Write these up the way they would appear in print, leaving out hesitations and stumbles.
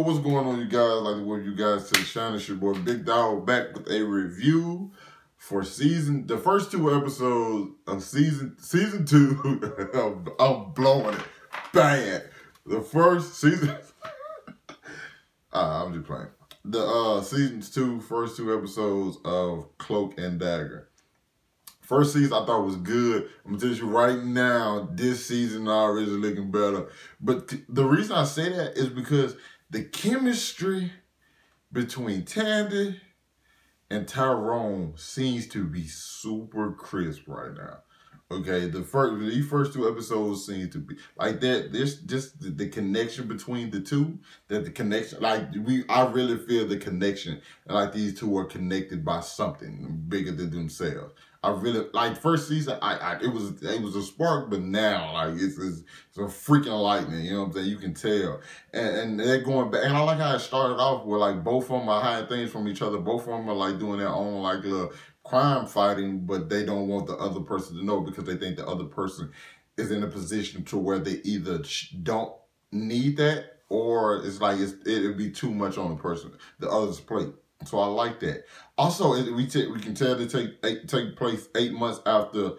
what's going on, you guys? Like to welcome you guys to the channel. It's your boy Big Dog back with a review for the first 2 episodes of season 2. I'm blowing it bad. The first season. I'm just playing. The season 2, first 2 episodes of Cloak and Dagger. First season I thought was good. I'm gonna tell you right now, this season already is looking better. But the reason I say that is because the chemistry between Tandy and Tyrone seems to be super crisp right now. Okay, these first 2 episodes seem to be like that. There's just the connection between the two. That the connection, I really feel the connection, and like these two are connected by something bigger than themselves. I really like first season. It was a spark, but now like it's a freaking lightning. You know what I'm saying? You can tell, and they're going back. And I like how it started off with like both of them are hiding things from each other. Both of them are like doing their own like little crime fighting, but they don't want the other person to know because they think the other person is in a position to where they either don't need that or it's like it'd be too much on the person, the other's plate. So I like that. Also, we can tell they take place 8 months after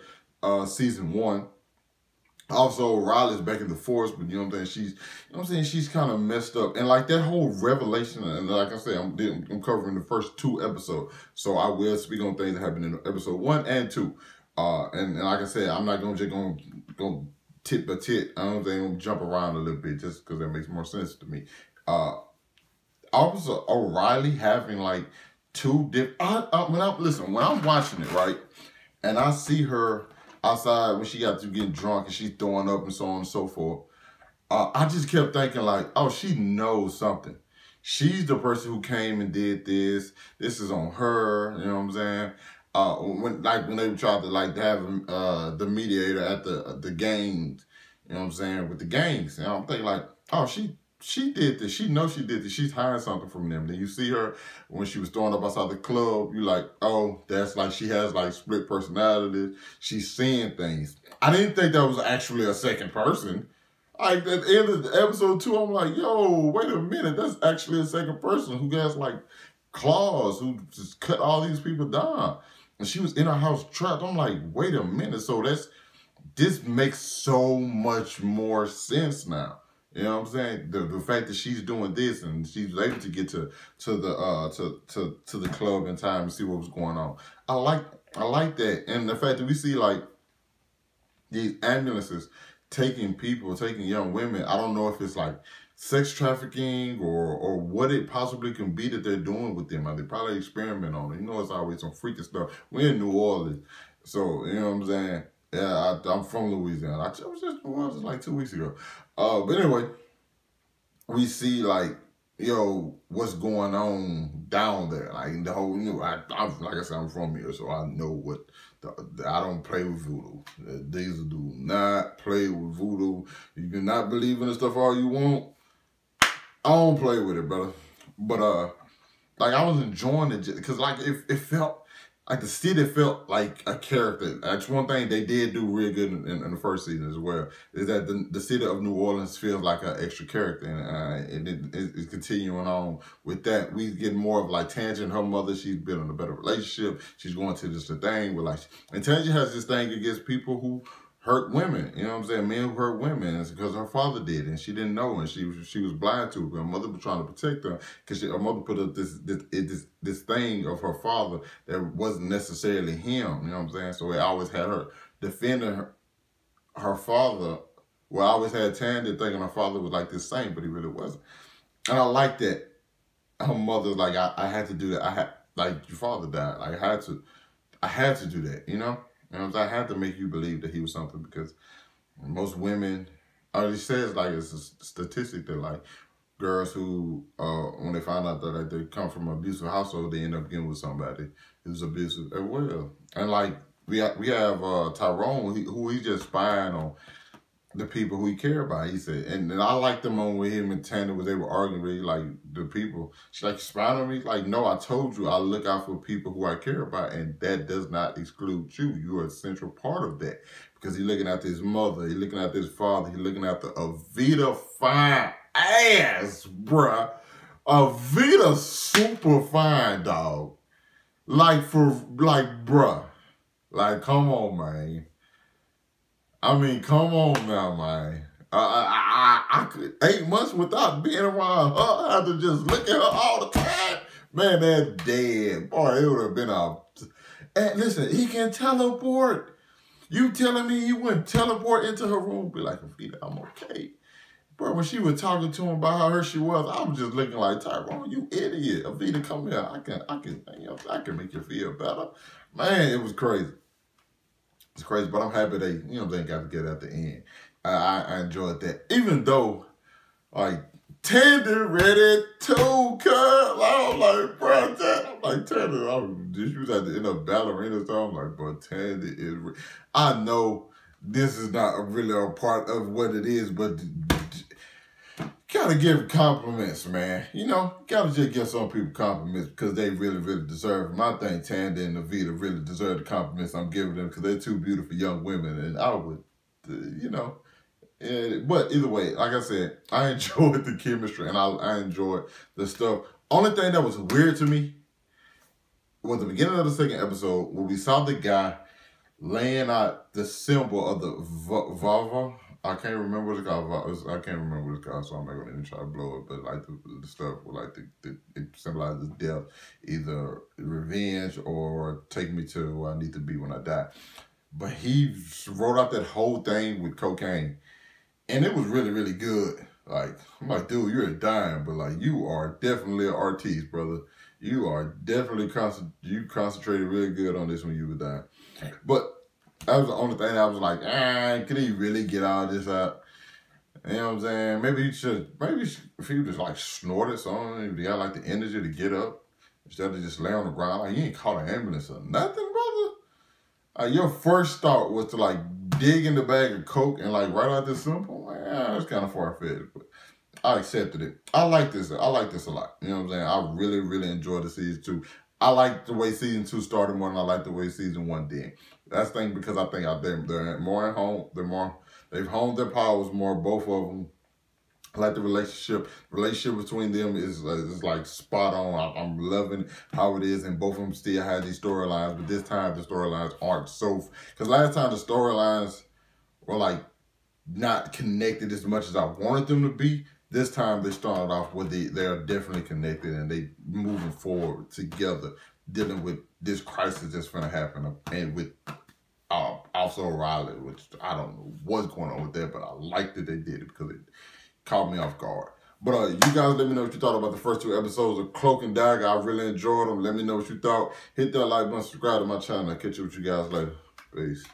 season 1. Also, Riley's back in the force, but you know what I'm saying? She's kind of messed up. And like that whole revelation, and like I said, I'm covering the first 2 episodes. So I will speak on things that happened in episode 1 and 2. And like I said, I'm not just gonna tit by tit. I don't think I'm gonna jump around a little bit just because that makes more sense to me. Also, O'Reilly having like 2 different. When I'm watching it, right, and I see her outside when she got to get drunk and she's throwing up and so on and so forth, I just kept thinking like, oh, she knows something. She's the person who came and did this. This is on her. You know what I'm saying? When they tried to have the mediator at the games. You know what I'm saying, with the gangs. And I'm thinking like, oh, she did this. She knows she did this. She's hiding something from them. Then you see her when she was throwing up outside the club. You like, oh, that's like she has like split personalities. She's seeing things. I didn't think that was actually a second person. Like at the end of the episode 2, I'm like, yo, wait a minute. That's actually a second person who has like claws, who just cut all these people down. And she was in her house trapped. I'm like, wait a minute. So this makes so much more sense now. You know what I'm saying? The fact that she's doing this and she's able to get to the club in time and see what was going on. I like that. And the fact that we see like these ambulances taking young women. I don't know if it's like sex trafficking or what it possibly can be that they're doing with them. They probably experiment on it. You know, it's always some freaky stuff. We're in New Orleans, so you know what I'm saying? Yeah, I'm from Louisiana. I was just in New Orleans like 2 weeks ago. But anyway, we see like, yo, what's going on down there? Like the whole, like I said, I'm from here, so I know what. I don't play with voodoo. These do not play with voodoo. You can not believe in the stuff all you want. I don't play with it, brother. But like I was enjoying it because like it felt. Like the city felt like a character. That's one thing they did do real good in the first season as well, is that the city of New Orleans feels like an extra character. And it's continuing on with that. We get more of like Tangy and her mother. She's building a better relationship. She's going to this thing with like, and Tangy has this thing against people who hurt women. You know what I'm saying? Men who hurt women. It's because her father did, and she didn't know, and she was blind to it. Her mother was trying to protect her because her mother put up this thing of her father that wasn't necessarily him. You know what I'm saying? So it always had her defending her father. Well, I always had Tandy thinking her father was like this saint, but he really wasn't. And I like that. Her mother's like, I had to do that. Like your father died. Like I had to do that. You know. You know, I had to make you believe that he was something because most women, it says like it's a statistic that like girls who, when they find out that like, they come from an abusive household, they end up getting with somebody who's abusive as well. And like we have Tyrone, who he's just spying on the people who he care about. He said, and I liked the moment with him and Tanner was they were arguing with like the people. She's like, spying on me? Like, no, I told you I look out for people who I care about, and that does not exclude you. You are a central part of that. Because he's looking after his mother, he's looking after his father, he's looking after a Vita fine ass, bruh. Vita super fine, dog. Like, bruh. Like, come on, man. I mean, come on now, man. I could 8 months without being around her. I had to just look at her all the time. Man, that dead. Boy, it would have been a... And listen, he can teleport. You telling me he wouldn't teleport into her room? Be like, Vita, I'm okay. Bro, when she was talking to him about how hurt she was, I was just looking like, Tyrone, you idiot. Vita, come here. I can make you feel better. Man, it was crazy. It's crazy, but I'm happy they, they got together at the end. I enjoyed that. Even though, like, Tandy ready to cut. I was like, bro, Tandy, she was at the end of ballerina, so I'm like, bro, Tandy is... I know this is not really a part of what it is, but gotta give compliments, man. Gotta just give some people compliments because they really, really deserve them. I think Tandy and Navita really deserve the compliments I'm giving them because they're two beautiful young women, and I would, but either way, like I said, I enjoyed the chemistry and I enjoyed the stuff. Only thing that was weird to me was the beginning of the second episode where we saw the guy laying out the symbol of the Vava. I can't remember what it's called. I can't remember what it's called, so I'm not gonna even try to blow it. But like the stuff with like it symbolizes death, either revenge or take me to where I need to be when I die. But he wrote out that whole thing with cocaine, and it was really, really good. Like, I'm like, dude, you're dying, but like, you are definitely an artiste, brother. You are definitely you concentrated really good on this when you were dying. But that was the only thing I was like, can he really get all this out? You know what I'm saying? Maybe if he just like snorted something, if he got like the energy to get up, instead of just lay on the ground, like, you ain't call an ambulance or nothing, brother. Your first thought was to like dig in the bag of Coke and like write out this simple. That's kind of far-fetched, but I accepted it. I like this a lot. You know what I'm saying? I really, really enjoyed the season 2. I like the way season 2 started more than I like the way season 1 did. That's the thing because I think they're more at home. They've honed their powers more, both of them. I like the relationship. Relationship between them is like spot on. I'm loving how it is, and both of them still have these storylines, but this time the storylines aren't so... Because last time the storylines were like not connected as much as I wanted them to be. This time they started off with they are definitely connected and they moving forward together, dealing with this crisis that's gonna happen, and with also Riley, which I don't know what's going on with that, but I like that they did it because it caught me off guard. But you guys let me know what you thought about the first 2 episodes of Cloak and Dagger. I really enjoyed them. Let me know what you thought. Hit that like button, subscribe to my channel. I'll catch you with you guys later. Peace.